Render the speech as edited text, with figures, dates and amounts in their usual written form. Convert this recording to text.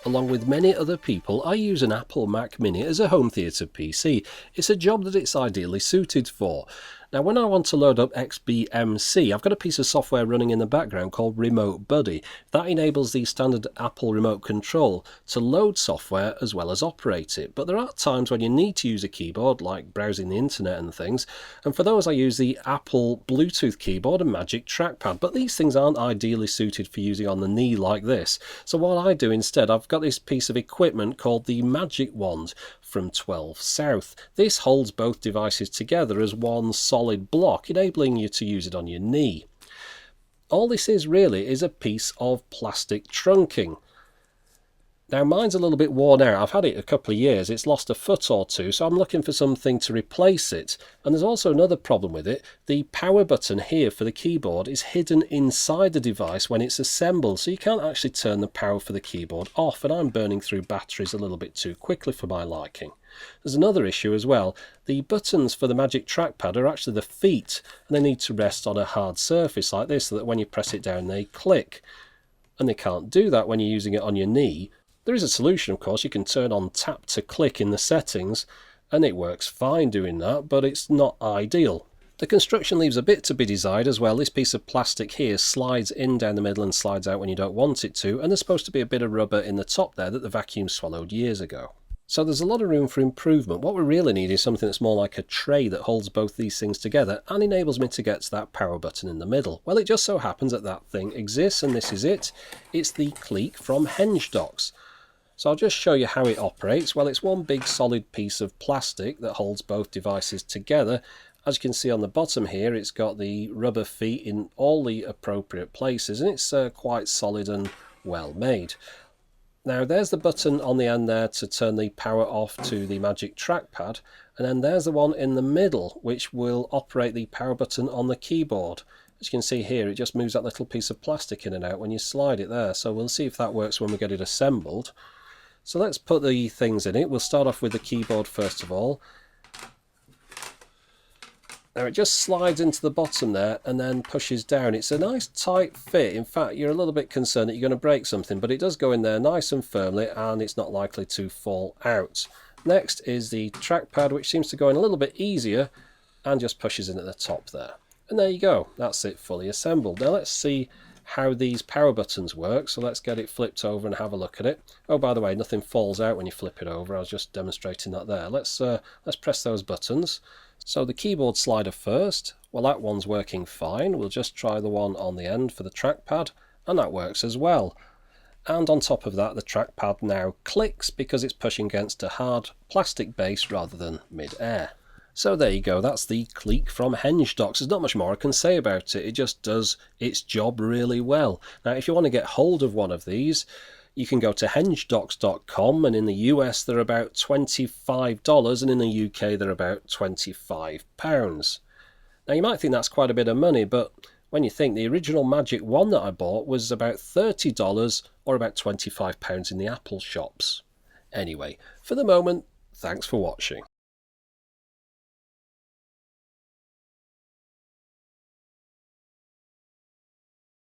Along with many other people, I use an Apple Mac Mini as a home theatre PC. It's a job that it's ideally suited for. Now, when I want to load up XBMC, I've got a piece of software running in the background called Remote Buddy. That enables the standard Apple remote control to load software as well as operate it. But there are times when you need to use a keyboard, like browsing the internet and things. And for those, I use the Apple Bluetooth keyboard and Magic Trackpad. But these things aren't ideally suited for using on the knee like this. So what I do instead, I've got this piece of equipment called the Magic Wand from 12 South. This holds both devices together as one solid block, enabling you to use it on your knee. All this is really is a piece of plastic trunking. Now mine's a little bit worn out. I've had it a couple of years. It's lost a foot or two, so I'm looking for something to replace it. And there's also another problem with it. The power button here for the keyboard is hidden inside the device when it's assembled, so you can't actually turn the power for the keyboard off, and I'm burning through batteries a little bit too quickly for my liking. There's another issue as well. The buttons for the Magic Trackpad are actually the feet, and they need to rest on a hard surface like this so that when you press it down they click. And they can't do that when you're using it on your knee. There is a solution, of course. You can turn on tap to click in the settings, and it works fine doing that, but it's not ideal. The construction leaves a bit to be desired as well. This piece of plastic here slides in down the middle and slides out when you don't want it to, and there's supposed to be a bit of rubber in the top there that the vacuum swallowed years ago. So there's a lot of room for improvement. What we really need is something that's more like a tray that holds both these things together and enables me to get to that power button in the middle. Well, it just so happens that that thing exists, and this is it. It's the Clique from Henge. So I'll just show you how it operates. Well, it's one big solid piece of plastic that holds both devices together. As you can see on the bottom here, it's got the rubber feet in all the appropriate places, and it's quite solid and well made. Now there's the button on the end there to turn the power off to the Magic Trackpad, and then there's the one in the middle which will operate the power button on the keyboard. As you can see here, it just moves that little piece of plastic in and out when you slide it there, so we'll see if that works when we get it assembled. So let's put the things in it. We'll start off with the keyboard first of all. Now it just slides into the bottom there and then pushes down. It's a nice tight fit. In fact, you're a little bit concerned that you're going to break something, but it does go in there nice and firmly and it's not likely to fall out. Next is the trackpad, which seems to go in a little bit easier and just pushes in at the top there. And there you go. That's it fully assembled. Now let's see how these power buttons work. So let's get it flipped over and have a look at it. Oh, by the way, nothing falls out when you flip it over. I was just demonstrating that there. Let's press those buttons. So the keyboard slider first. Well, that one's working fine. We'll just try the one on the end for the trackpad, and that works as well. And on top of that, the trackpad now clicks because it's pushing against a hard plastic base rather than mid-air. So there you go, that's the Clique from Henge. There's not much more I can say about it. It just does its job really well. Now, if you want to get hold of one of these, you can go to hengedocs.com, and in the US they're about $25, and in the UK they're about £25. Now, you might think that's quite a bit of money, but when you think the original Magic Wand that I bought was about $30 or about £25 in the Apple shops. Anyway, for the moment, thanks for watching.